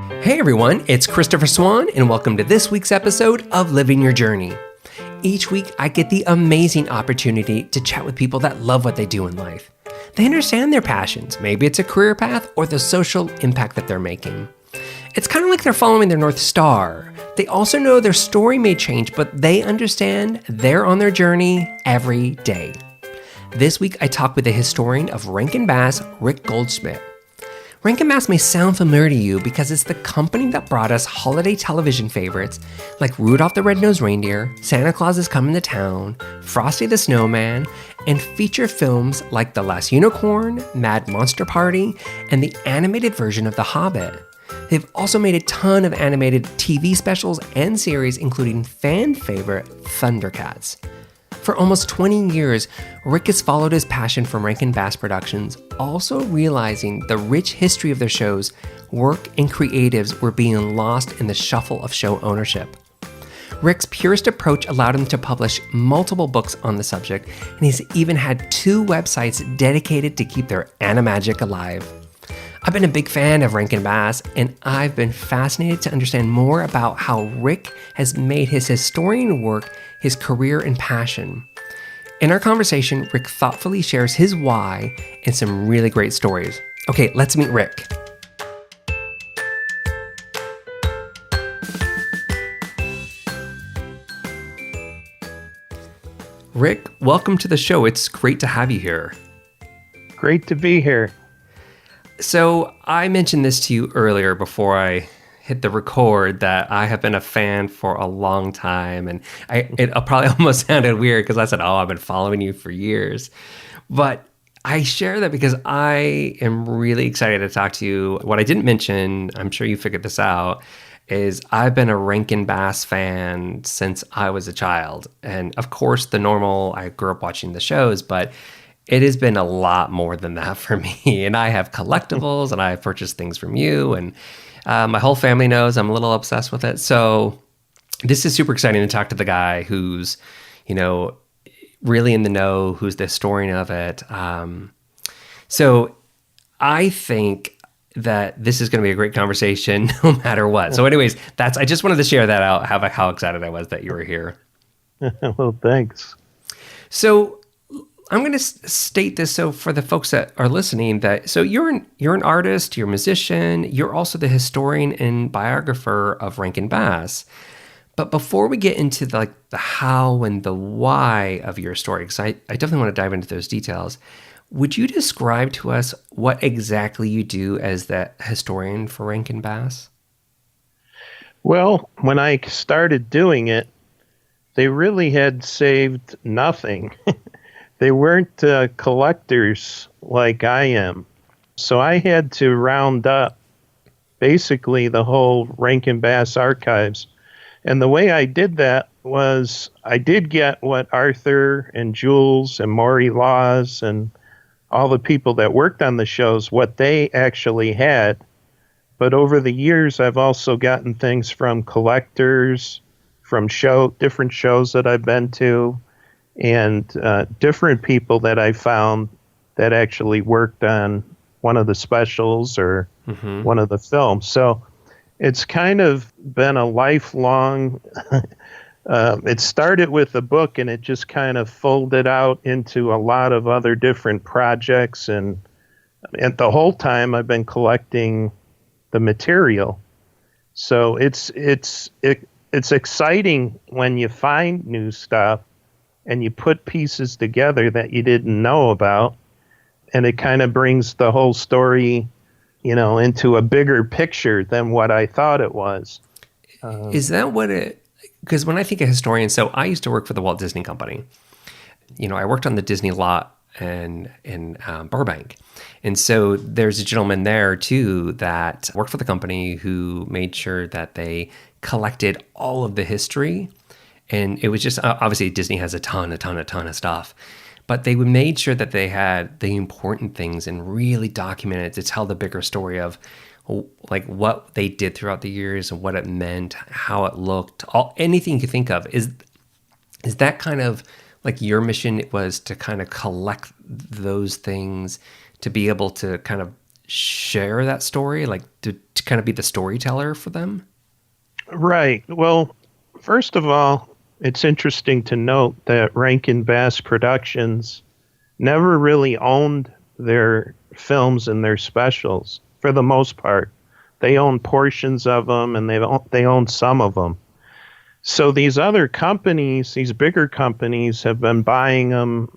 Hey everyone, it's Christopher Swan, and welcome to this week's episode of Living Your Journey. Each week, I get the amazing opportunity to chat with people that love what they do in life. They understand their passions. Maybe it's a career path or the social impact that they're making. It's kind of like they're following their North Star. They also know their story may change, but they understand they're on their journey every day. This week, I talked with the historian of RankinBass, Rick Goldschmidt. RankinBass may sound familiar to you because it's the company that brought us holiday television favorites like Rudolph the Red-Nosed Reindeer, Santa Claus is Coming to Town, Frosty the Snowman, and feature films like The Last Unicorn, Mad Monster Party, and the animated version of The Hobbit. They've also made a ton of animated TV specials and series, including fan favorite Thundercats. For almost 20 years, Rick has followed his passion for RankinBass Productions, also realizing the rich history of their shows, work, and creatives were being lost in the shuffle of show ownership. Rick's purist approach allowed him to publish multiple books on the subject, and he's even had 2 websites dedicated to keep their animagic alive. I've been a big fan of RankinBass, and I've been fascinated to understand more about how Rick has made his historian work his career and passion. In our conversation, Rick thoughtfully shares his why and some really great stories. Okay, let's meet Rick. Rick, welcome to the show. It's great to have you here. Great to be here. So I mentioned this to you earlier before I hit the record that I have been a fan for a long time, and it probably almost sounded weird because I said, oh, I've been following you for years. But I share that because I am really excited to talk to you. What I didn't mention, I'm sure you figured this out, is I've been a RankinBass fan since I was a child. And of course, the normal, I grew up watching the shows, but it has been a lot more than that for me. And I have collectibles and I have purchased things from you, and my whole family knows I'm a little obsessed with it. So this is super exciting to talk to the guy who's, really in the know, who's the historian of it. So I think that this is going to be a great conversation no matter what. So anyways, I just wanted to share that out, how excited I was that you were here. Well, thanks. So I'm going to state this so for the folks that are listening that you're an artist, you're a musician, you're also the historian and biographer of RankinBass. But before we get into the how and the why of your story, because I definitely want to dive into those details, would you describe to us what exactly you do as the historian for RankinBass? Well, when I started doing it, they really had saved nothing. They weren't collectors like I am. So I had to round up basically the whole RankinBass archives. And the way I did that was I did get what Arthur and Jules and Maury Laws and all the people that worked on the shows, what they actually had. But over the years, I've also gotten things from collectors, from different shows that I've been to, and different people that I found that actually worked on one of the specials or one of the films. So it's kind of been a lifelong, it started with a book and it just kind of folded out into a lot of other different projects. And the whole time I've been collecting the material. So it's exciting when you find new stuff and you put pieces together that you didn't know about, and it kind of brings the whole story, into a bigger picture than what I thought it was. Is that what because when I think of historians, so I used to work for the Walt Disney Company. I worked on the Disney lot in Burbank. And so there's a gentleman there too that worked for the company who made sure that they collected all of the history. And it was just, obviously Disney has a ton of stuff, but they made sure that they had the important things and really documented to tell the bigger story of what they did throughout the years and what it meant, how it looked, anything you could think of. Is that kind of like your mission was to kind of collect those things to be able to kind of share that story, like to kind of be the storyteller for them? Right. Well, first of all, it's interesting to note that RankinBass Productions never really owned their films and their specials for the most part. They own portions of them, and they own some of them. So these other companies, these bigger companies, have been buying them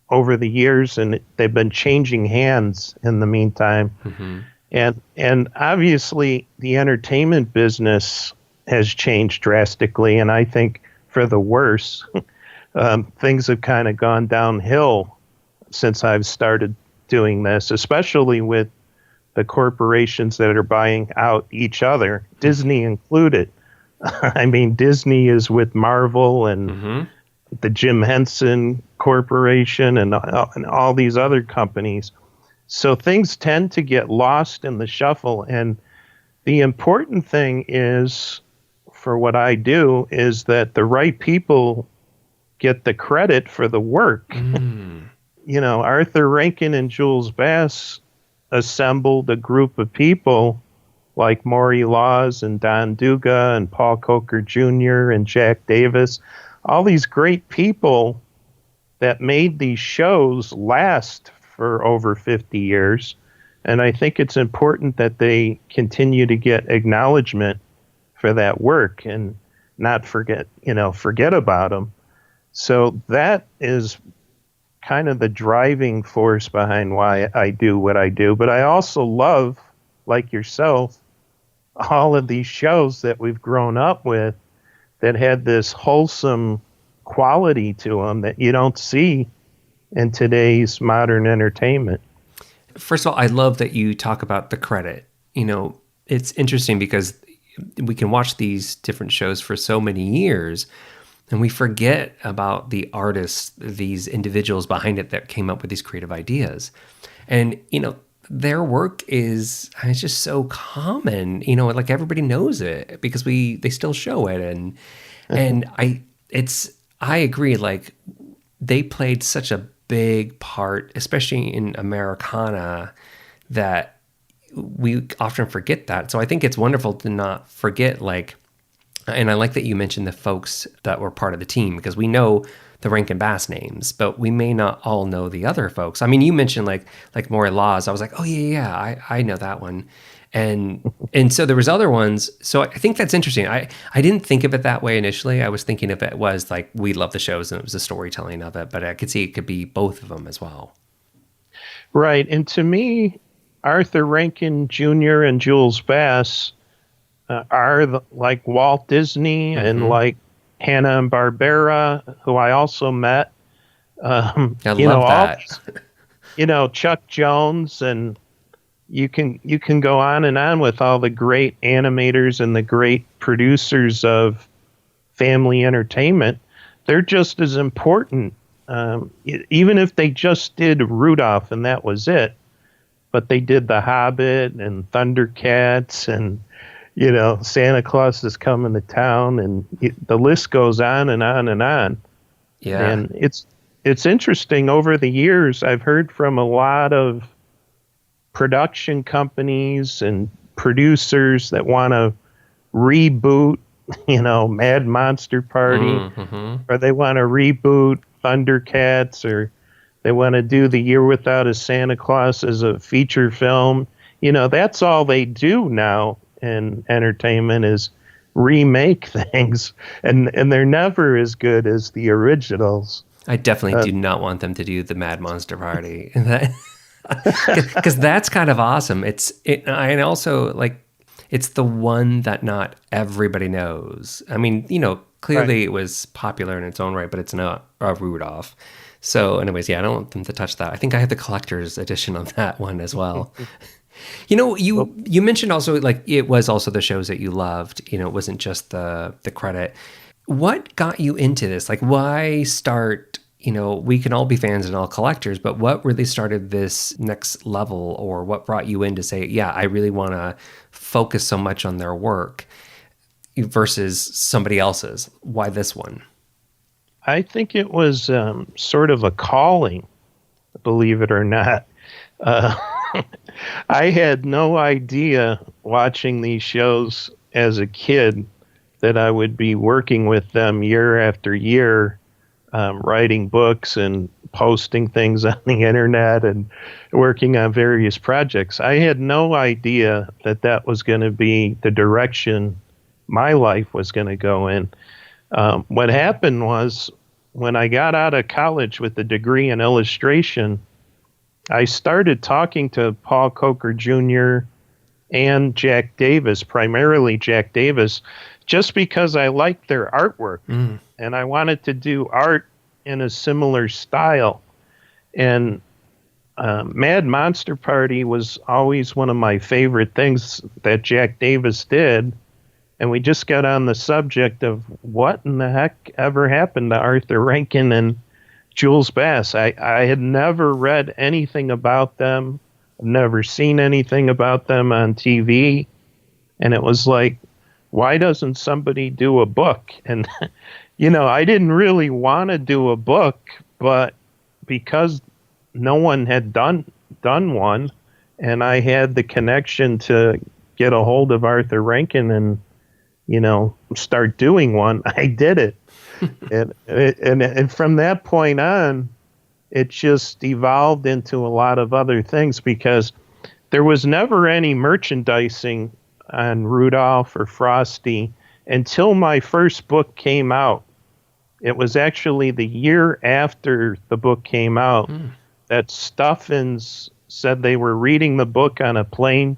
over the years, and they've been changing hands in the meantime. Mm-hmm. And obviously, the entertainment business has changed drastically, and I think for the worse. Things have kind of gone downhill since I've started doing this, especially with the corporations that are buying out each other, Disney included. I mean, Disney is with Marvel and the Jim Henson Corporation and all these other companies. So things tend to get lost in the shuffle. And the important thing is, for what I do, is that the right people get the credit for the work. Arthur Rankin and Jules Bass assembled a group of people like Maury Laws and Don Duga and Paul Coker Jr. and Jack Davis, all these great people that made these shows last for over 50 years. And I think it's important that they continue to get acknowledgement for that work and not forget about them. So that is kind of the driving force behind why I do what I do. But I also love, like yourself, all of these shows that we've grown up with that had this wholesome quality to them that you don't see in today's modern entertainment. First of all, I love that you talk about the credit. It's interesting because we can watch these different shows for so many years, and we forget about the artists, these individuals behind it that came up with these creative ideas. And, their work it's just so common, like everybody knows it because they still show it. And I agree. Like they played such a big part, especially in Americana, that we often forget that. So I think it's wonderful to not forget, and I like that you mentioned the folks that were part of the team, because we know the Rankin Bass names, but we may not all know the other folks. I mean, you mentioned like Maury Laws. I was like, oh yeah, I know that one. And so there was other ones. So I think that's interesting. I didn't think of it that way initially. I was thinking if it was like, we love the shows and it was the storytelling of it, but I could see it could be both of them as well. Right. And to me, Arthur Rankin Jr. and Jules Bass are like Walt Disney and like Hanna-Barbera, who I also met. I love that. Chuck Jones, and you can go on with all the great animators and the great producers of family entertainment. They're just as important, even if they just did Rudolph and that was it. But they did The Hobbit and Thundercats and Santa Claus is Coming to Town, and the list goes on and on and on. Yeah. And it's interesting. Over the years, I've heard from a lot of production companies and producers that want to reboot, Mad Monster Party, or they want to reboot Thundercats, or they want to do The Year Without a Santa Claus as a feature film. That's all they do now in entertainment is remake things, and they're never as good as the originals. I definitely do not want them to do the Mad Monster Party, because that's kind of awesome. And also it's the one that not everybody knows. I mean, clearly It was popular in its own right, but it's not a Rudolph. So anyways, I don't want them to touch that. I think I have the collector's edition of that one as well. You mentioned also it was also the shows that you loved. It wasn't just the credit. What got you into this? Why start? We can all be fans and all collectors, but what really started this next level, or what brought you in to say, yeah, I really want to focus so much on their work versus somebody else's? Why this one? I think it was sort of a calling, believe it or not. I had no idea watching these shows as a kid that I would be working with them year after year, writing books and posting things on the internet and working on various projects. I had no idea that that was going to be the direction my life was going to go in. What happened was when I got out of college with a degree in illustration, I started talking to Paul Coker Jr. and Jack Davis, primarily Jack Davis, just because I liked their artwork and I wanted to do art in a similar style. And Mad Monster Party was always one of my favorite things that Jack Davis did. And we just got on the subject of what in the heck ever happened to Arthur Rankin and Jules Bass. I had never read anything about them, never seen anything about them on TV. And it was like, why doesn't somebody do a book? And, I didn't really want to do a book, but because no one had done one, and I had the connection to get a hold of Arthur Rankin and, start doing one, I did it. and from that point on, it just evolved into a lot of other things because there was never any merchandising on Rudolph or Frosty until my first book came out. It was actually the year after the book came out that Stuffins said they were reading the book on a plane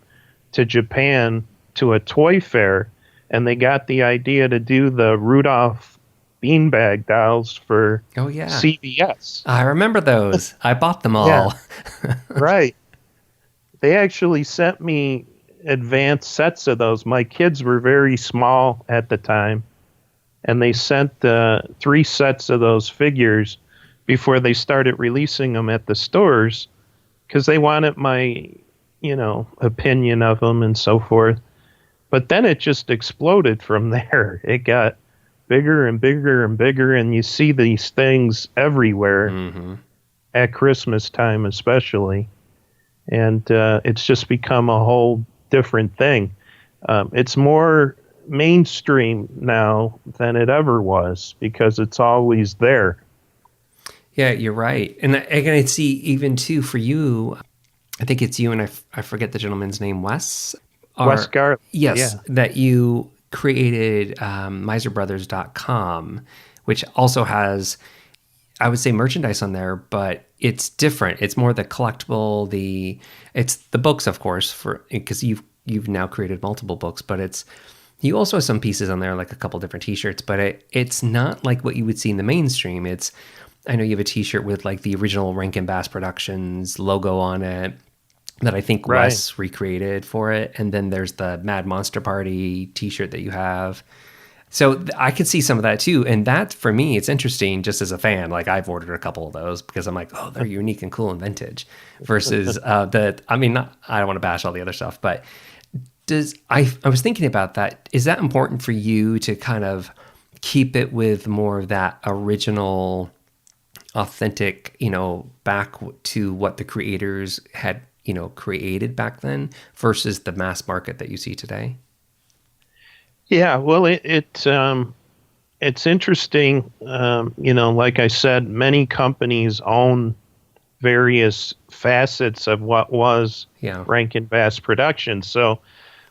to Japan to a toy fair, and they got the idea to do the Rudolph beanbag dolls for CBS. I remember those. I bought them all. Yeah, right. They actually sent me advanced sets of those. My kids were very small at the time, and they sent 3 sets of those figures before they started releasing them at the stores because they wanted my, opinion of them and so forth. But then it just exploded from there. It got bigger and bigger and bigger, and you see these things everywhere at Christmas time especially. And it's just become a whole different thing. It's more mainstream now than it ever was because it's always there. Yeah, you're right. And I can see even too for you, I think it's you and I forget the gentleman's name, Wes Garland. Yes, that you created miserbrothers.com, which also has, I would say, merchandise on there, but it's different. It's more the collectible, it's the books, of course, because you've now created multiple books, but you also have some pieces on there, like a couple different t-shirts, but it's not like what you would see in the mainstream. I know you have a t-shirt with like the original RankinBass Productions logo on it that I think Wes recreated for it. And then there's the Mad Monster Party t-shirt that you have. So I could see some of that too. And that, for me, it's interesting just as a fan. Like I've ordered a couple of those because I'm like, oh, they're unique and cool and vintage versus I don't want to bash all the other stuff, but I was thinking about that. Is that important for you to kind of keep it with more of that original, authentic, back to what the creators had, created back then versus the mass market that you see today? Yeah, well, it's interesting. Like I said, many companies own various facets of what was RankinBass Productions. So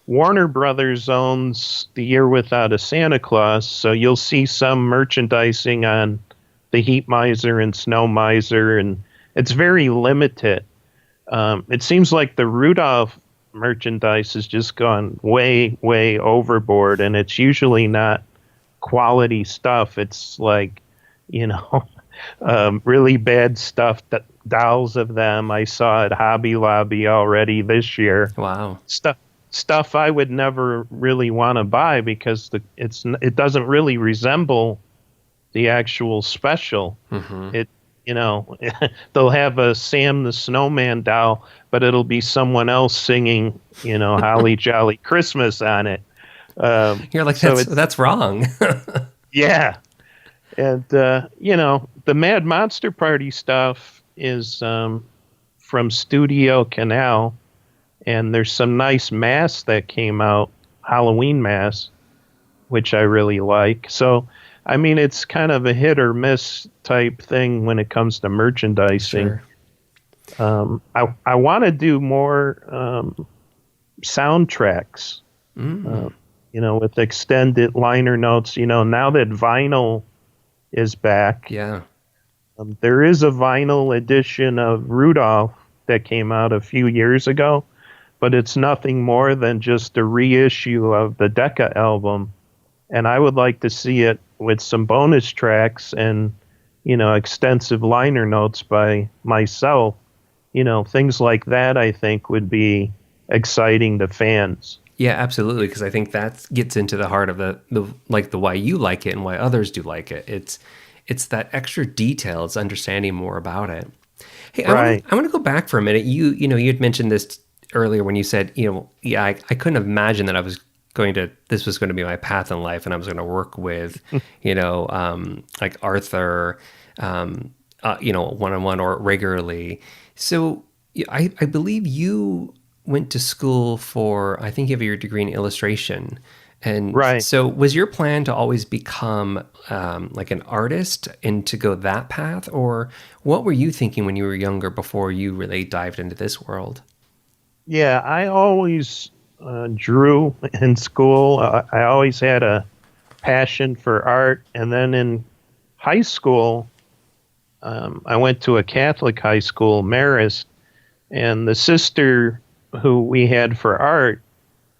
Warner Brothers owns The Year Without a Santa Claus, so you'll see some merchandising on the Heat Miser and Snow Miser, and it's very limited. It seems like the Rudolph merchandise has just gone way, way overboard, and it's usually not quality stuff. It's like, really bad stuff, that dolls of them I saw at Hobby Lobby already this year. Wow. Stuff I would never really want to buy because it doesn't really resemble the actual special. It they'll have a Sam the Snowman doll, but it'll be someone else singing, Holly Jolly Christmas on it. You're like, that's wrong. Yeah. And, the Mad Monster Party stuff is from Studio Canal, And there's some nice masks that came out, Halloween masks, which I really like. So, I mean, it's kind of a hit or miss type thing when it comes to merchandising. Sure. I want to do more soundtracks, with extended liner notes. Now that vinyl is back, Yeah. there is a vinyl edition of Rudolph that came out a few years ago, but it's nothing more than just a reissue of the Decca album. And I would like to see it with some bonus tracks and, extensive liner notes by myself. Things like that, I think, would be exciting to fans. Yeah, absolutely. Because I think that gets into the heart of the why you like it and why others do like it. It's that extra detail. It's understanding more about it. Hey, Right. I want to go back for a minute. You had mentioned this earlier when you said, I couldn't imagine that this was going to be my path in life, and I was going to work with, like Arthur, one-on-one or regularly. So I believe you went to school for, I think you have your degree in illustration. And Right. so was your plan to always become like an artist and to go that path? Or what were you thinking when you were younger before you really dived into this world? Yeah, I always drew in school. I always had a passion for art. And then in high school, I went to a Catholic high school, Marist, and the sister who we had for art,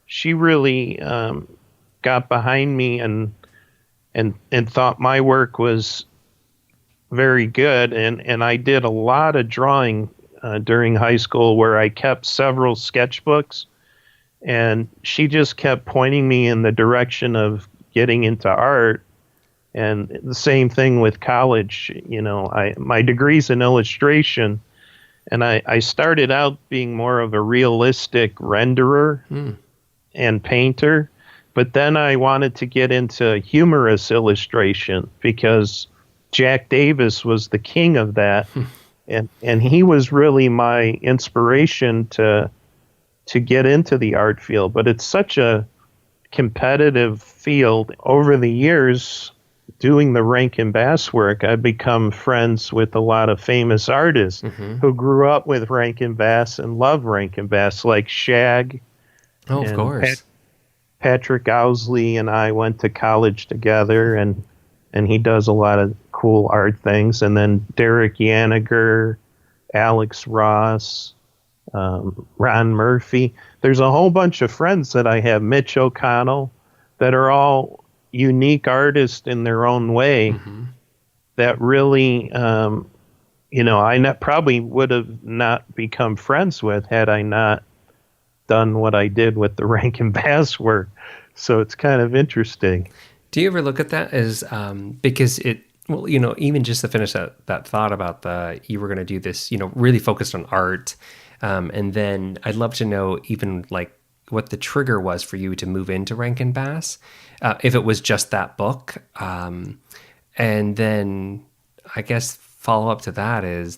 she really got behind me and thought my work was very good. And I did a lot of drawing during high school where I kept several sketchbooks, and she just kept pointing me in the direction of getting into art. And the same thing with college. My degree's in illustration, and I started out being more of a realistic renderer and painter, but then I wanted to get into humorous illustration because Jack Davis was the king of that, and he was really my inspiration to get into the art field. But it's such a competitive field. Over the years, doing the RankinBass work, I've become friends with a lot of famous artists who grew up with RankinBass and love RankinBass, like Shag. Oh, of course. Patrick Owsley and I went to college together, and he does a lot of cool art things. And then Derek Yaniger, Alex Ross, Ron Murphy. There's a whole bunch of friends that I have, Mitch O'Connell, that are all unique artists in their own way that really, I probably would have not become friends with had I not done what I did with the RankinBass work. So it's kind of interesting. Do you ever look at that as, because even just to finish that thought about you were going to do this, really focused on art. And then I'd love to know even like what the trigger was for you to move into RankinBass, if it was just that book. And then I guess follow up to that is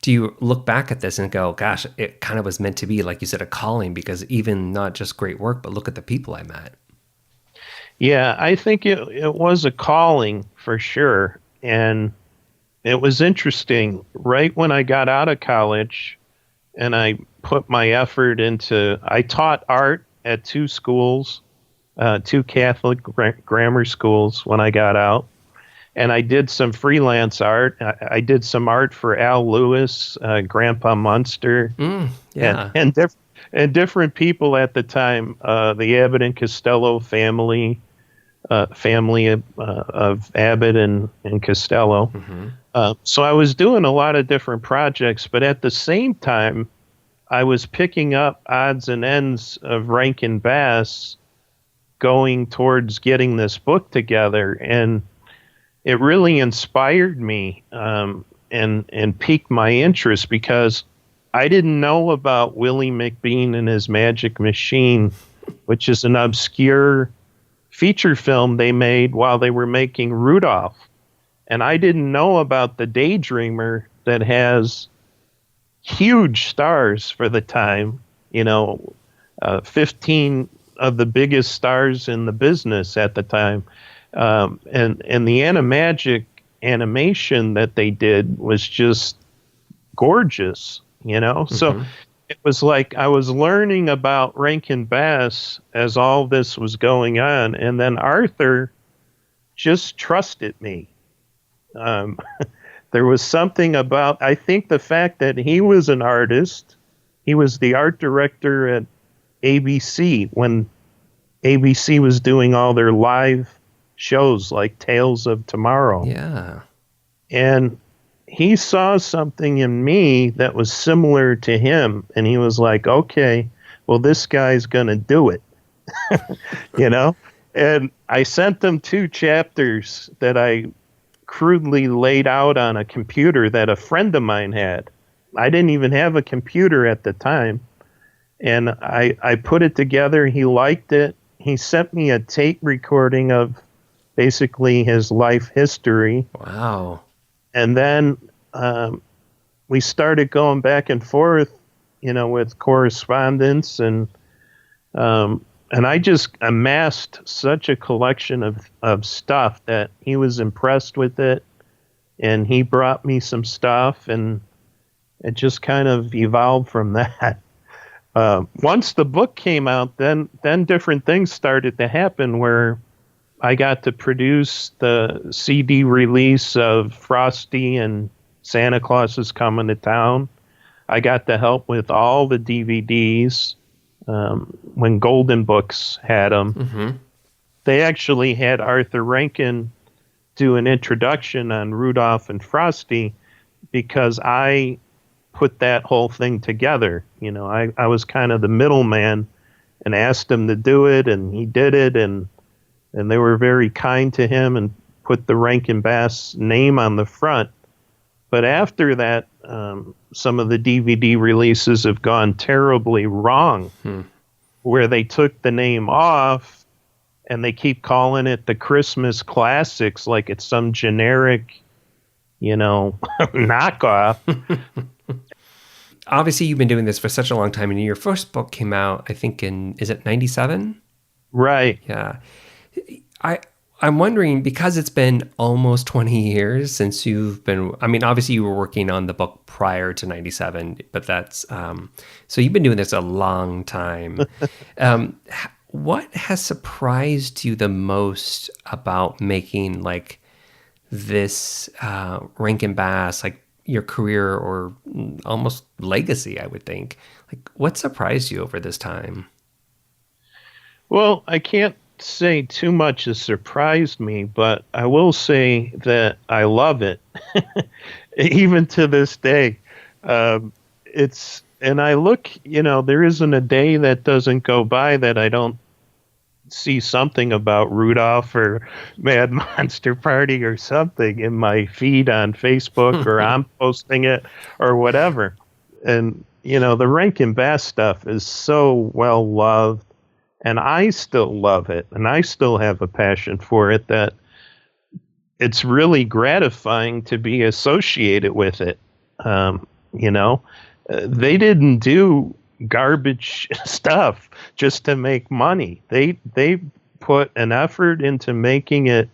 do you look back at this and go, gosh, it kind of was meant to be, like you said, a calling, because even not just great work, but look at the people I met. Yeah, I think it was a calling for sure. And it was interesting. Right when I got out of college and I put my effort I taught art at two schools, two Catholic grammar schools when I got out. And I did some freelance art. I did some art for Al Lewis, Grandpa Munster, and different people at the time, the Abbott and Costello family of Abbott and Costello. So I was doing a lot of different projects, but at the same time, I was picking up odds and ends of RankinBass going towards getting this book together. And it really inspired me and piqued my interest, because I didn't know about Willie McBean and his Magic Machine, which is an obscure feature film they made while they were making Rudolph. And I didn't know about The Daydreamer, that has huge stars for the time, 15 of the biggest stars in the business at the time. And the Animagic animation that they did was just gorgeous, So it was like I was learning about Rankin Bass as all this was going on. And then Arthur just trusted me. There was something about, I think the fact that he was an artist, he was the art director at ABC when ABC was doing all their live shows like Tales of Tomorrow. Yeah. And he saw something in me that was similar to him. And he was like, okay, well, this guy's going to do it, And I sent them 2 chapters that I crudely laid out on a computer that a friend of mine had. I didn't even have a computer at the time. And I put it together. He liked it. He sent me a tape recording of basically his life history. Wow. And then we started going back and forth, with correspondence. And I just amassed such a collection of stuff that he was impressed with it. And he brought me some stuff, and it just kind of evolved from that. Once the book came out, then different things started to happen where I got to produce the CD release of Frosty and Santa Claus is Coming to Town. I got to help with all the DVDs when Golden Books had them. Mm-hmm. They actually had Arthur Rankin do an introduction on Rudolph and Frosty because I put that whole thing together. I was kind of the middleman and asked him to do it, and he did it, and they were very kind to him and put the RankinBass name on the front. But after that, some of the DVD releases have gone terribly wrong, where they took the name off and they keep calling it the Christmas Classics like it's some generic, knockoff. Obviously, you've been doing this for such a long time, and your first book came out, I think, is it 97? Right. Yeah. I'm wondering, because it's been almost 20 years since you've been, obviously you were working on the book prior to 97, but that's, so you've been doing this a long time. What has surprised you the most about making like this RankinBass, like your career or almost legacy, I would think? Like, what surprised you over this time? Well, I can't say too much has surprised me, but I will say that I love it. Even to this day. And I look, there isn't a day that doesn't go by that I don't see something about Rudolph or Mad Monster Party or something in my feed on Facebook, or I'm posting it or whatever. And, the RankinBass stuff is so well loved, and I still love it, and I still have a passion for it, that it's really gratifying to be associated with it. They didn't do garbage stuff just to make money. They put an effort into making it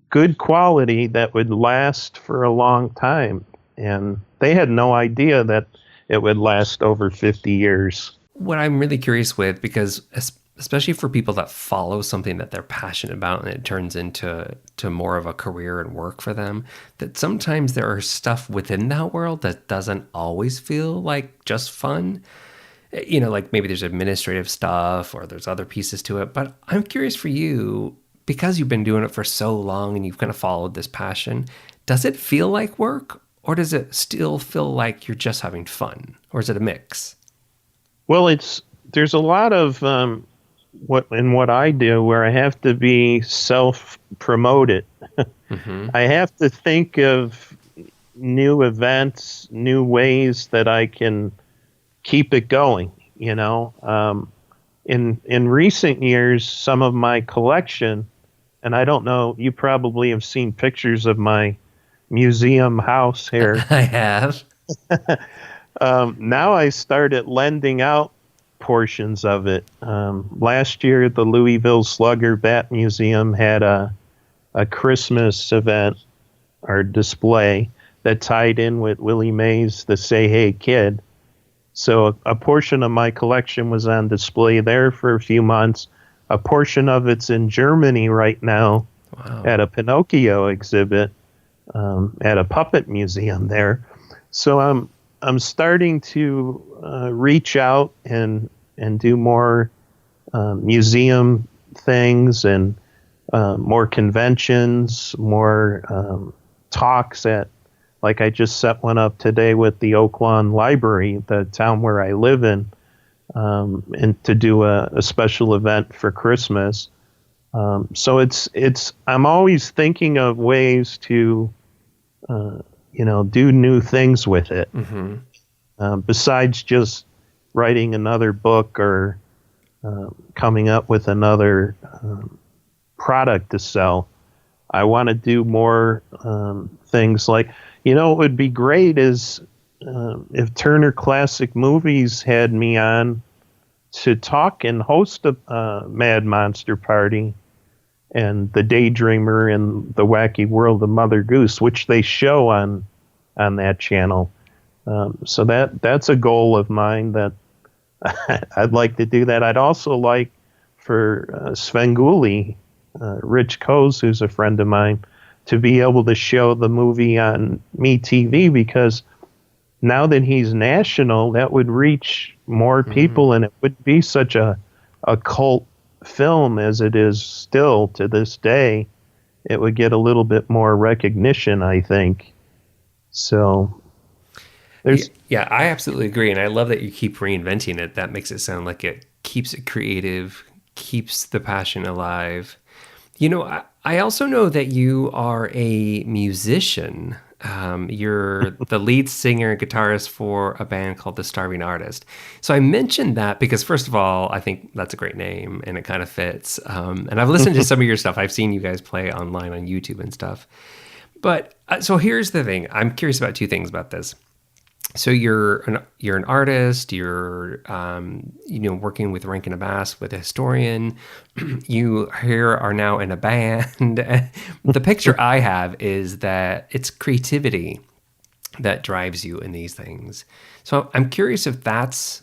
good quality that would last for a long time. And they had no idea that it would last over 50 years. What I'm really curious with, because especially for people that follow something that they're passionate about and it turns into more of a career and work for them, that sometimes there are stuff within that world that doesn't always feel like just fun. Like maybe there's administrative stuff or there's other pieces to it. But I'm curious for you, because you've been doing it for so long and you've kind of followed this passion, does it feel like work, or does it still feel like you're just having fun, or is it a mix? Well, there's a lot of what I do where I have to be self-promoted. Mm-hmm. I have to think of new events, new ways that I can keep it going. In recent years, some of my collection, and I don't know, you probably have seen pictures of my museum house here. I have. Now I started lending out portions of it. Last year, the Louisville Slugger Bat Museum had a Christmas event or display that tied in with Willie Mays' The Say Hey Kid. So a portion of my collection was on display there for a few months. A portion of it's in Germany right now. Wow. At a Pinocchio exhibit at a puppet museum there. So I'm starting to reach out and do more museum things and more conventions, more talks at, like I just set one up today with the Oak Lawn Library, the town where I live in, and to do a special event for Christmas. So I'm always thinking of ways to, do new things with it. Mm-hmm. Besides just writing another book or coming up with another product to sell. I want to do more things like, what would be great is if Turner Classic Movies had me on to talk and host a Mad Monster Party and The Daydreamer and The Wacky World of Mother Goose, which they show on that channel. So that's a goal of mine that I'd like to do that. I'd also like for Svengoolie, Rich Coase, who's a friend of mine, to be able to show the movie on MeTV, because now that he's national, that would reach more people, and it would be such a cult film as it is still to this day. It would get a little bit more recognition, I think. So there's... Yeah, I absolutely agree. And I love that you keep reinventing it. That makes it sound like it keeps it creative, keeps the passion alive. I also know that you are a musician. You're the lead singer and guitarist for a band called The Starving Artist. So I mentioned that because, first of all, I think that's a great name and it kind of fits. And I've listened to some of your stuff. I've seen you guys play online on YouTube and stuff. But so here's the thing. I'm curious about two things about this. So you're an artist. You're working with RankinBass, with a historian. You here are now in a band. The picture I have is that it's creativity that drives you in these things. So I'm curious if that's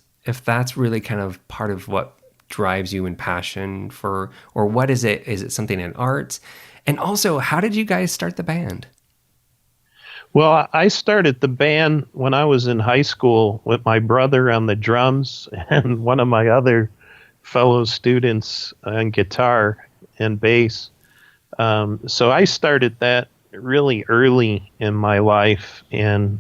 really kind of part of what drives you in passion for, or what is it? Is it something in arts? And also, how did you guys start the band? Well, I started the band when I was in high school with my brother on the drums and one of my other fellow students on guitar and bass. So I started that really early in my life and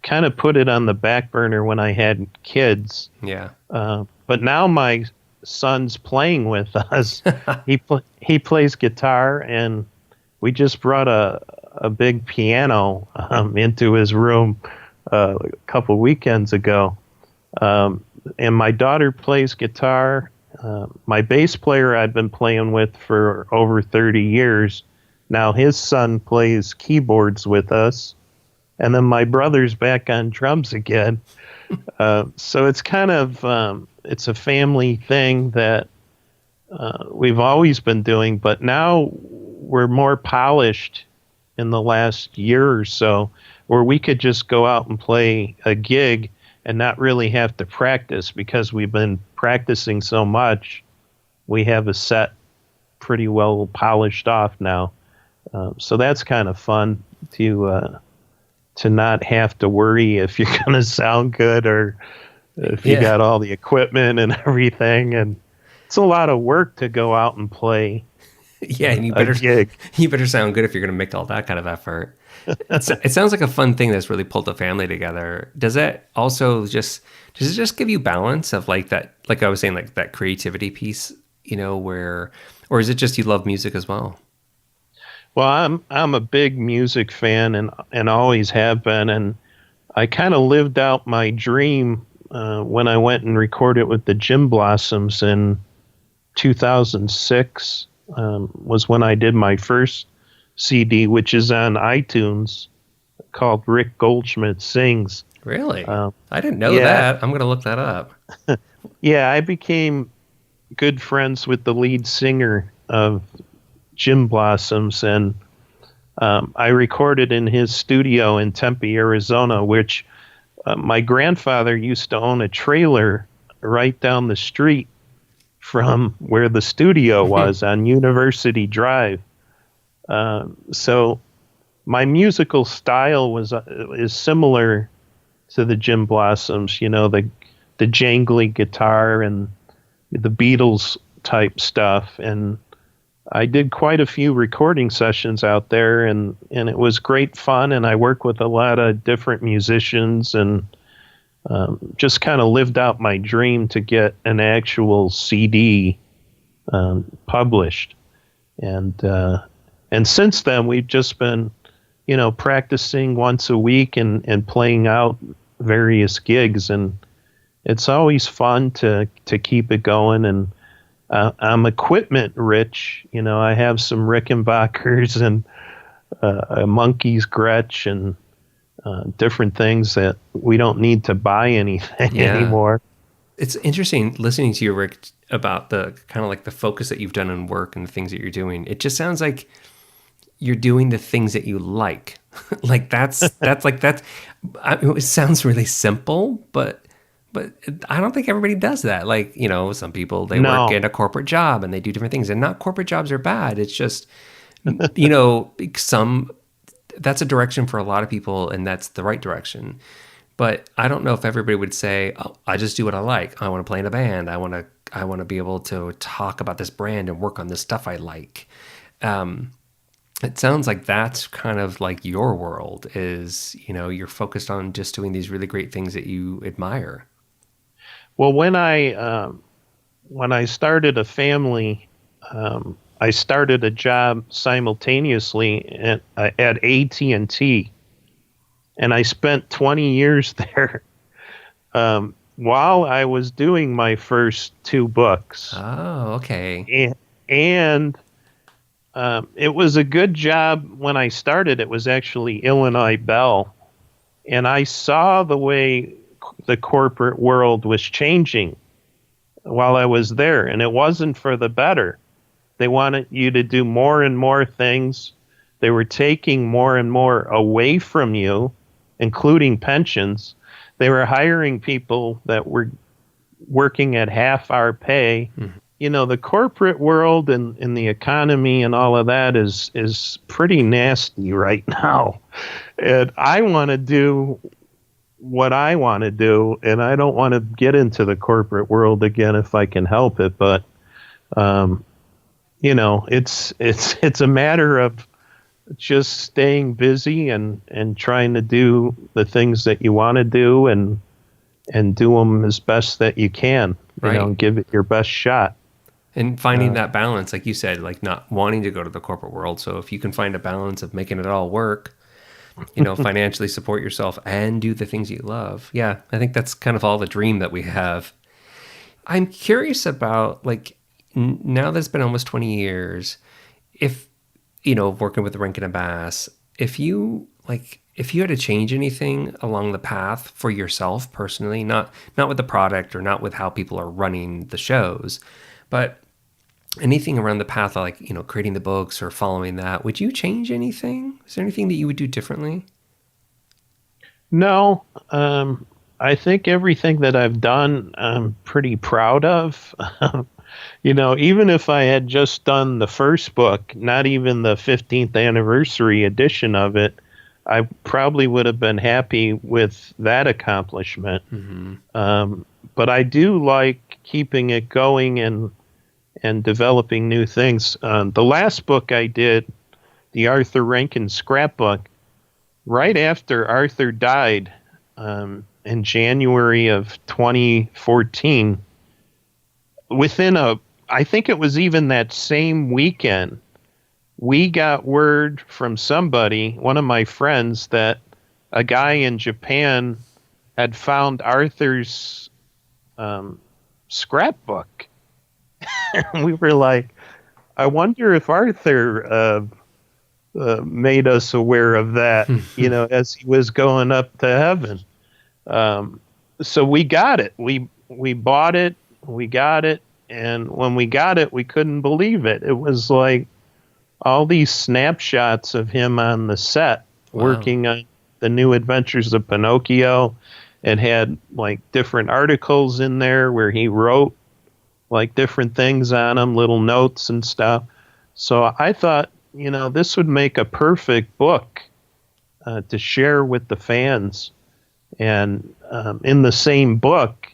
kind of put it on the back burner when I had kids. Yeah. But now my son's playing with us. He plays guitar, and we just brought a big piano into his room a couple weekends ago. And my daughter plays guitar. My bass player I've been playing with for over 30 years. Now his son plays keyboards with us. And then my brother's back on drums again. So it's kind of, it's a family thing that we've always been doing, but now we're more polished in the last year or so, where we could just go out and play a gig and not really have to practice, because we've been practicing so much. We have a set pretty well polished off now. So that's kind of fun to not have to worry if you're going to sound good or if you got all the equipment and everything. And it's a lot of work to go out and play. Yeah, and you better sound good if you're going to make all that kind of effort. It sounds like a fun thing that's really pulled the family together. Does it just give you balance of like that, like I was saying, like that creativity piece, or is it just you love music as well? Well, I'm a big music fan and always have been, and I kind of lived out my dream when I went and recorded with the Gin Blossoms in 2006. Was when I did my first CD, which is on iTunes, called Rick Goldschmidt Sings. Really? Um, I didn't know yeah, that. I'm going to look that up. yeah, I became good friends with the lead singer of Jim Blossoms, and I recorded in his studio in Tempe, Arizona, which my grandfather used to own a trailer right down the street from where the studio was on University Drive. So my musical style is similar to the Jim Blossoms, the jangly guitar and the Beatles type stuff. And I did quite a few recording sessions out there, and it was great fun. And I worked with a lot of different musicians, and just kind of lived out my dream to get an actual CD published. And since then, we've just been, practicing once a week and playing out various gigs, and it's always fun to keep it going. And I'm equipment rich. I have some Rickenbackers and a Monkey's Gretsch and different things that we don't need to buy anything anymore. It's interesting listening to you, Rick, about the kind of like the focus that you've done on work and the things that you're doing. It just sounds like you're doing the things that you like. Like it sounds really simple, but I don't think everybody does that. Like, some people, they work in a corporate job and they do different things, and not corporate jobs are bad. It's just, that's a direction for a lot of people, and that's the right direction. But I don't know if everybody would say, "Oh, I just do what I like. I want to play in a band. I want to be able to talk about this brand and work on this stuff I like." It sounds like that's kind of like your world is, you're focused on just doing these really great things that you admire. Well, when I started a family, I started a job simultaneously at AT&T, and I spent 20 years there while I was doing my first 2 books. Oh, okay. And it was a good job when I started. It was actually Illinois Bell, and I saw the way the corporate world was changing while I was there, and it wasn't for the better. They wanted you to do more and more things. They were taking more and more away from you, including pensions. They were hiring people that were working at half our pay. Mm-hmm. The corporate world and the economy and all of that is pretty nasty right now. And I want to do what I want to do, and I don't want to get into the corporate world again if I can help it. But it's a matter of just staying busy and trying to do the things that you want to do and do them as best that you can, and give it your best shot. And finding that balance, like you said, like not wanting to go to the corporate world. So if you can find a balance of making it all work, financially support yourself and do the things you love. Yeah, I think that's kind of all the dream that we have. I'm curious about, like, now that it's been almost 20 years, if, working with RankinBass, if you had to change anything along the path for yourself personally, not with the product or not with how people are running the shows, but anything around the path, like, creating the books or following that, would you change anything? Is there anything that you would do differently? No. I think everything that I've done, I'm pretty proud of. Even if I had just done the first book, not even the 15th anniversary edition of it, I probably would have been happy with that accomplishment. Mm-hmm. But I do like keeping it going and developing new things. The last book I did, the Arthur Rankin scrapbook, right after Arthur died in January of 2014, I think it was even that same weekend, we got word from somebody, one of my friends, that a guy in Japan had found Arthur's scrapbook. And we were like, I wonder if Arthur made us aware of that, as he was going up to heaven. So we got it. We bought it. We got it. And when we got it, we couldn't believe it. It was like all these snapshots of him on the set Wow. working on the New Adventures of Pinocchio. It had like different articles in there where he wrote like different things on them, little notes and stuff. So I thought, this would make a perfect book to share with the fans. And in the same book,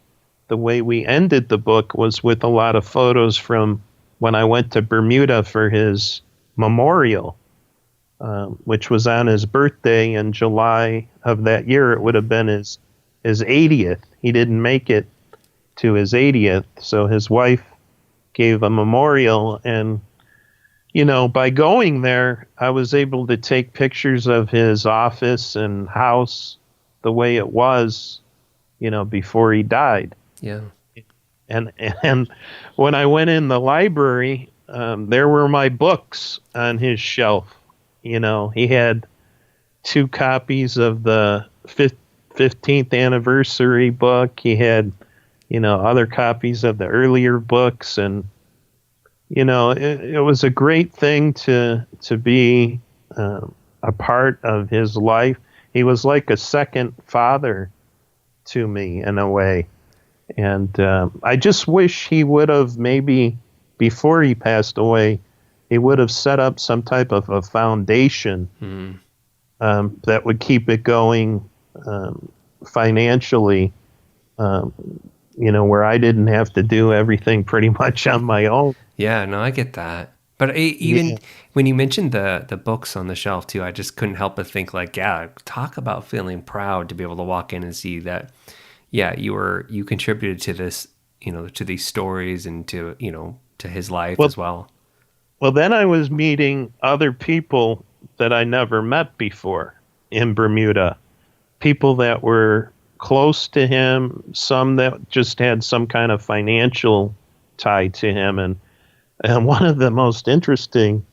the way we ended the book was with a lot of photos from when I went to Bermuda for his memorial, which was on his birthday in July of that year. It would have been his 80th. He didn't make it to his 80th, so his wife gave a memorial. And, by going there, I was able to take pictures of his office and house the way it was, before he died. Yeah. And when I went in the library, there were my books on his shelf. He had 2 copies of the 15th anniversary book. He had, other copies of the earlier books. And, it was a great thing to be a part of his life. He was like a second father to me in a way. And I just wish he would have, maybe before he passed away, he would have set up some type of a foundation that would keep it going financially, where I didn't have to do everything pretty much on my own. Yeah, no, I get that. But even when you mentioned the books on the shelf too, I just couldn't help but think like, yeah, talk about feeling proud to be able to walk in and see that, yeah, you contributed to this, to these stories and to, to his life as well. Well, then I was meeting other people that I never met before in Bermuda, people that were close to him, some that just had some kind of financial tie to him. And one of the most interesting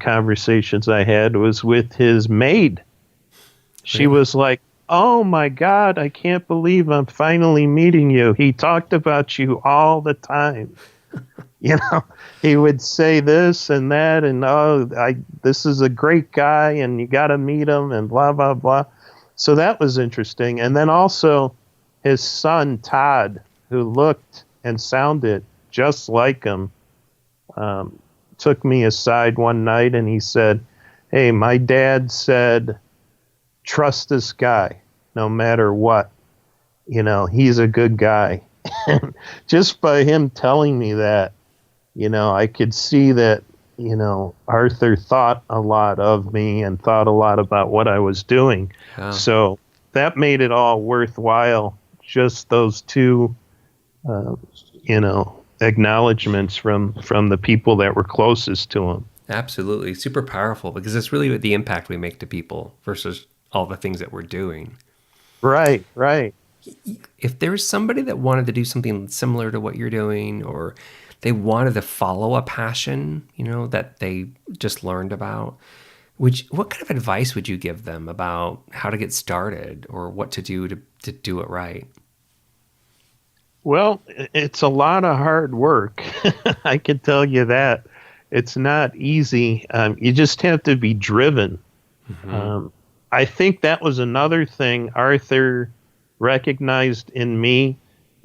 conversations I had was with his maid. She was like, "Oh my God, I can't believe I'm finally meeting you. He talked about you all the time." He would say this and that, and this is a great guy, and you got to meet him, and blah blah blah. So that was interesting. And then also his son Todd, who looked and sounded just like him, took me aside one night and he said, "Hey, my dad said, trust this guy no matter what. He's a good guy." Just by him telling me that, I could see that, Arthur thought a lot of me and thought a lot about what I was doing. Yeah. So that made it all worthwhile. Just those 2, acknowledgments from the people that were closest to him. Absolutely. Super powerful, because it's really the impact we make to people versus all the things that we're doing. Right. If there's somebody that wanted to do something similar to what you're doing, or they wanted to follow a passion, that they just learned about, what kind of advice would you give them about how to get started or what to do to do it right? Well, it's a lot of hard work. I can tell you that. It's not easy. You just have to be driven. Mm-hmm. I think that was another thing Arthur recognized in me,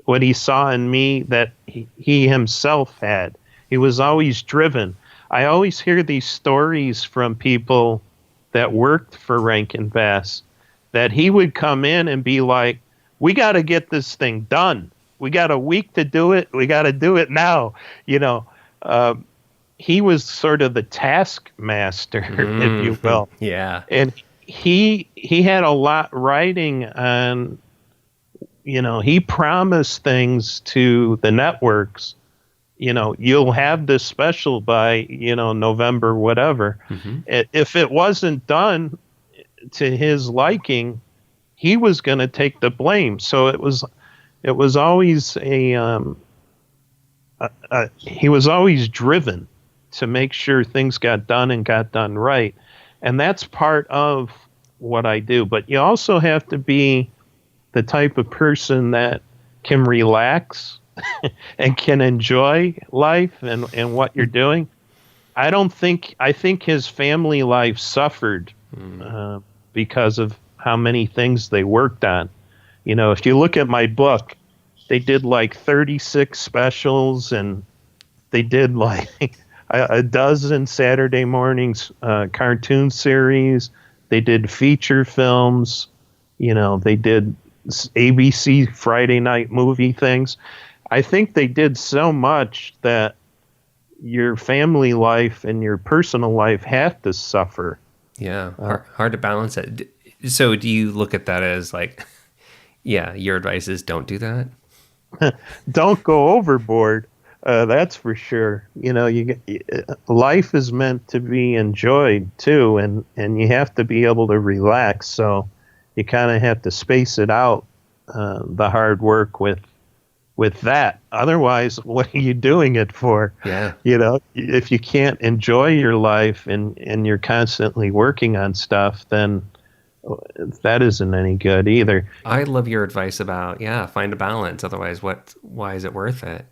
what he saw in me that he himself had. He was always driven. I always hear these stories from people that worked for RankinBass that he would come in and be like, "We got to get this thing done. We got a week to do it. We got to do it now." He was sort of the taskmaster, if you will. Yeah. And he had a lot riding on, he promised things to the networks. You'll have this special by, November, whatever. Mm-hmm. If it wasn't done to his liking, he was going to take the blame. So it was always he was always driven to make sure things got done and got done right. And that's part of what I do. But you also have to be the type of person that can relax and can enjoy life and what you're doing. I think his family life suffered because of how many things they worked on. You know, if you look at my book, they did like 36 specials, and they did like a dozen Saturday mornings cartoon series. They did feature films. You know, they did ABC Friday night movie things. I think they did so much that your family life and your personal life have to suffer. Yeah, hard to balance it. So do you look at that as like, yeah, your advice is don't do that? Don't go overboard. That's for sure. You know, life is meant to be enjoyed too, and you have to be able to relax. So you kind of have to space it out, the hard work with that. Otherwise, what are you doing it for? Yeah. You know, if you can't enjoy your life and you're constantly working on stuff, then that isn't any good either. I love your advice about, find a balance. Otherwise, why is it worth it?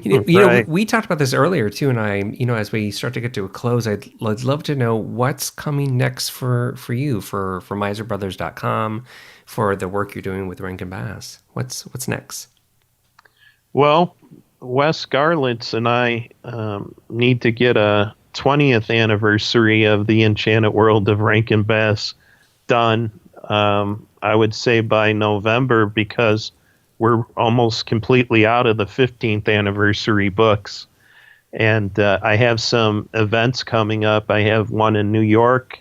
You know, we talked about this earlier too, and as we start to get to a close, I'd love to know what's coming next for you, for miserbrothers.com, for the work you're doing with RankinBass. What's next? Well, Wes Garlitz and I need to get a 20th anniversary of the Enchanted World of RankinBass done. I would say by November, because we're almost completely out of the 15th anniversary books. And I have some events coming up. I have one in New York,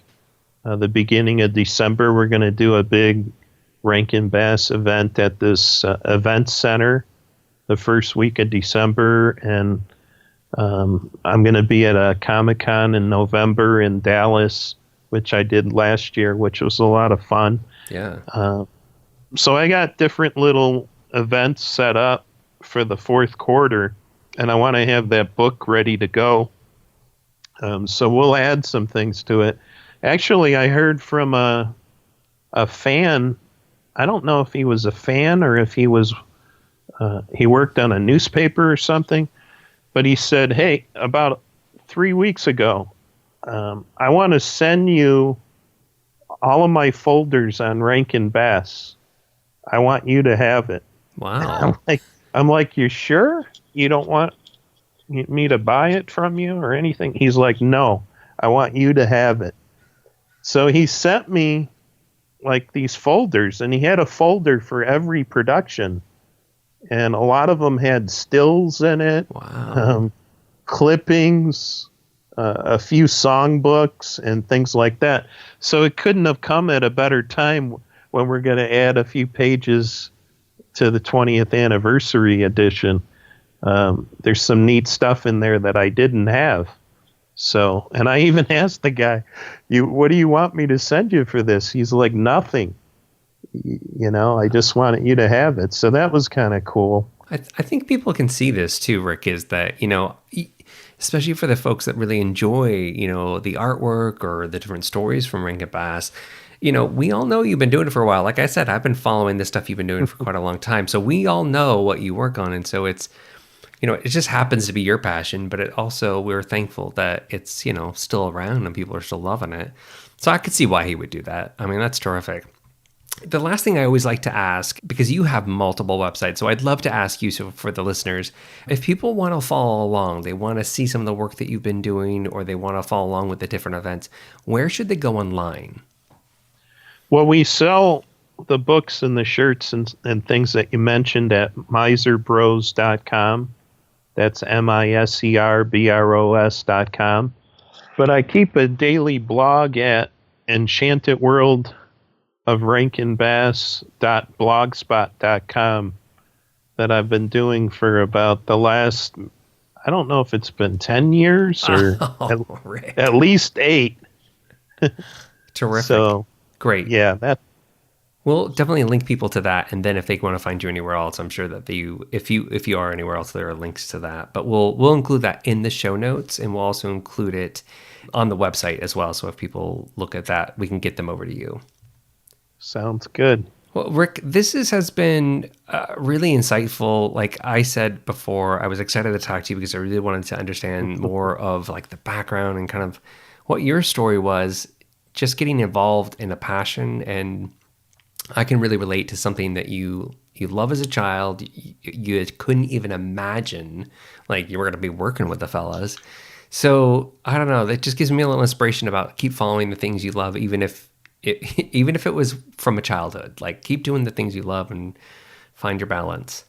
the beginning of December. We're going to do a big RankinBass event at this event center the first week of December. And I'm going to be at a Comic-Con in November in Dallas, which I did last year, which was a lot of fun. Yeah. So I got different little events set up for the fourth quarter, and I want to have that book ready to go. So we'll add some things to it. Actually, I heard from a fan. I don't know if he was a fan or if he worked on a newspaper or something, but he said, hey, about 3 weeks ago, I want to send you all of my folders on RankinBass. I want you to have it. Wow. I'm like, you sure you don't want me to buy it from you or anything? He's like, no, I want you to have it. So he sent me like these folders, and he had a folder for every production, and a lot of them had stills in it. Wow. Clippings, a few songbooks and things like that. So it couldn't have come at a better time when we're going to add a few pages to the 20th anniversary edition. There's some neat stuff in there that I didn't have. So, and I even asked the guy, what do you want me to send you for this? He's like, nothing. You know, I just wanted you to have it. So that was kind of cool. I think people can see this too, Rick, is that, you know, especially for the folks that really enjoy, you know, the artwork or the different stories from RankinBass. You know, we all know you've been doing it for a while. Like I said, I've been following this stuff you've been doing for quite a long time. So we all know what you work on. And so it's, you know, it just happens to be your passion, but it also, we're thankful that it's, you know, still around and people are still loving it. So I could see why he would do that. I mean, that's terrific. The last thing I always like to ask, because you have multiple websites, so I'd love to ask you, so for the listeners, if people want to follow along, they want to see some of the work that you've been doing, or they want to follow along with the different events, where should they go online? Well, we sell the books and the shirts and things that you mentioned at miserbros.com. That's miserbros.com. But I keep a daily blog at Enchanted World of RankinBass.blogspot.com that I've been doing for about the last, I don't know if it's been 10 years or at least 8. Terrific. So, great. Yeah, we'll definitely link people to that, and then if they want to find you anywhere else, I'm sure that if you are anywhere else, there are links to that. But we'll include that in the show notes, and we'll also include it on the website as well. So if people look at that, we can get them over to you. Sounds good. Well, Rick, has been really insightful. Like I said before, I was excited to talk to you because I really wanted to understand more of like the background and kind of what your story was, just getting involved in a passion. And I can really relate to something that you love as a child. You couldn't even imagine like you were going to be working with the fellas. So I don't know, that just gives me a little inspiration about keep following the things you love, even if it was from a childhood. Like keep doing the things you love and find your balance.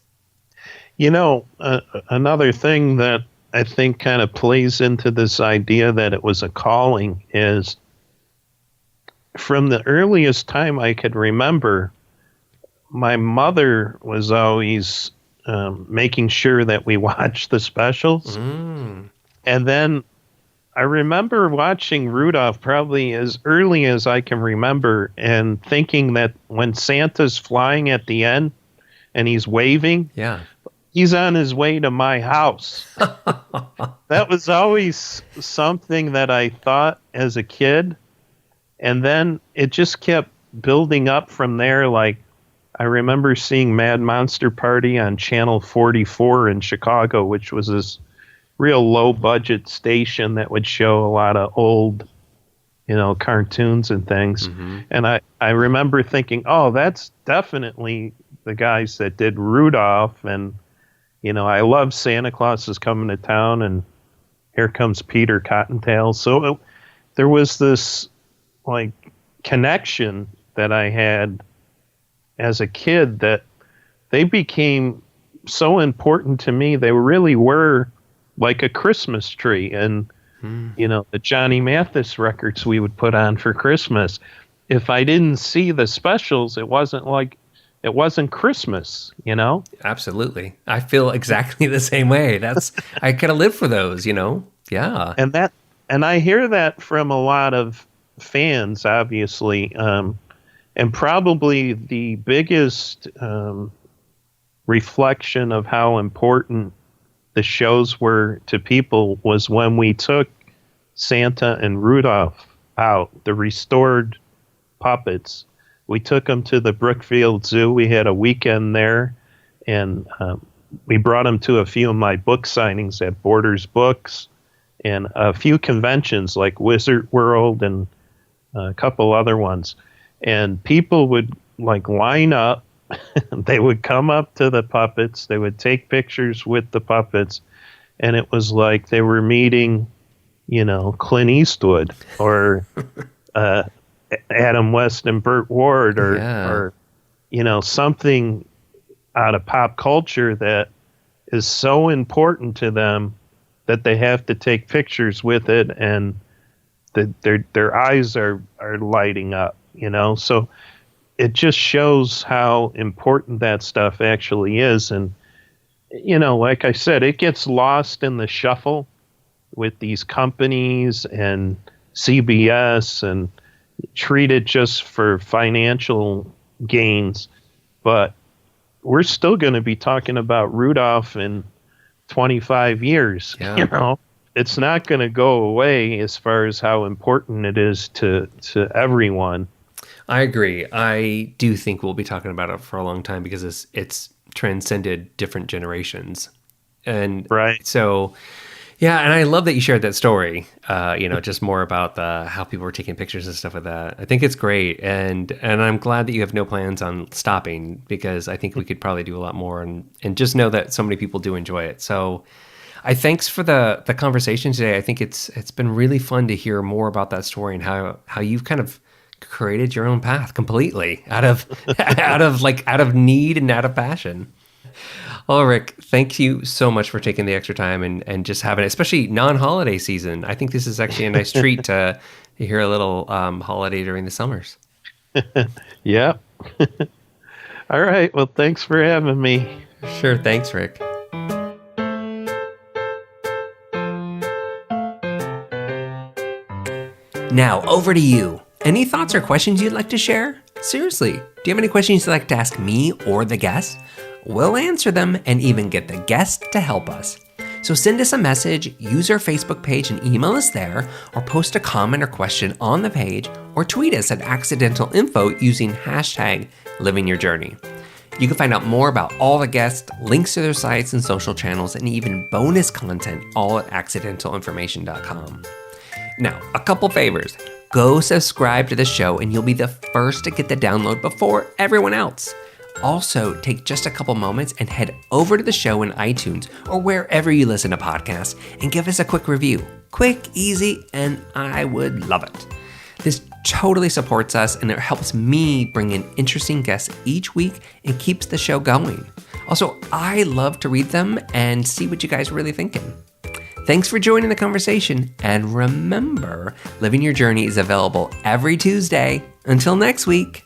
Another thing that I think kind of plays into this idea that it was a calling is from the earliest time I could remember, my mother was always making sure that we watched the specials. And then I remember watching Rudolph probably as early as I can remember and thinking that when Santa's flying at the end and he's waving, he's on his way to my house. That was always something that I thought as a kid. And then it just kept building up from there. Like I remember seeing Mad Monster Party on Channel 44 in Chicago, which was this real low budget station that would show a lot of old, cartoons and things. And I remember thinking, oh, that's definitely the guys that did Rudolph. And, I love Santa Claus is Coming to Town and Here Comes Peter Cottontail. So there was this like connection that I had as a kid that they became so important to me. They really were like a Christmas tree. And, the Johnny Mathis records we would put on for Christmas. If I didn't see the specials, it wasn't Christmas, Absolutely. I feel exactly the same way. I could have lived for those, Yeah. And I hear that from a lot of fans, obviously. And probably the biggest reflection of how important the shows were to people was when we took Santa and Rudolph out, the restored puppets. We took them to the Brookfield Zoo. We had a weekend there, and we brought them to a few of my book signings at Borders Books and a few conventions like Wizard World and a couple other ones. And people would like line up. They would come up to the puppets. They would take pictures with the puppets. And it was like they were meeting, Clint Eastwood or Adam West and Burt Ward or something out of pop culture that is so important to them that they have to take pictures with it, and their eyes are lighting up, So it just shows how important that stuff actually is. And, like I said, it gets lost in the shuffle with these companies and CBS and treat it just for financial gains. But we're still going to be talking about Rudolph in 25 years. It's not going to go away as far as how important it is to everyone. I agree. I do think we'll be talking about it for a long time because it's transcended different generations. And right. So, yeah, and I love that you shared that story, just more about how people were taking pictures and stuff like that. I think it's great. And I'm glad that you have no plans on stopping, because I think we could probably do a lot more and just know that so many people do enjoy it. So thanks for the conversation today. I think it's been really fun to hear more about that story and how you've kind of created your own path completely out of need and out of passion. Well, Rick, thank you so much for taking the extra time and just having it, especially non-holiday season. I think this is actually a nice treat to hear a little holiday during the summers. Yeah. All right. Well, thanks for having me. Sure. Thanks, Rick. Now, over to you. Any thoughts or questions you'd like to share? Seriously, do you have any questions you'd like to ask me or the guest? We'll answer them and even get the guest to help us. So send us a message, use our Facebook page and email us there, or post a comment or question on the page, or tweet us at accidentalinfo using hashtag #livingyourjourney. You can find out more about all the guests, links to their sites and social channels, and even bonus content all at accidentalinformation.com. Now, a couple favors. Go subscribe to the show and you'll be the first to get the download before everyone else. Also, take just a couple moments and head over to the show in iTunes or wherever you listen to podcasts and give us a quick review. Quick, easy, and I would love it. This totally supports us and it helps me bring in interesting guests each week and keeps the show going. Also, I love to read them and see what you guys are really thinking. Thanks for joining the conversation, and remember, Living Your Journey is available every Tuesday. Until next week.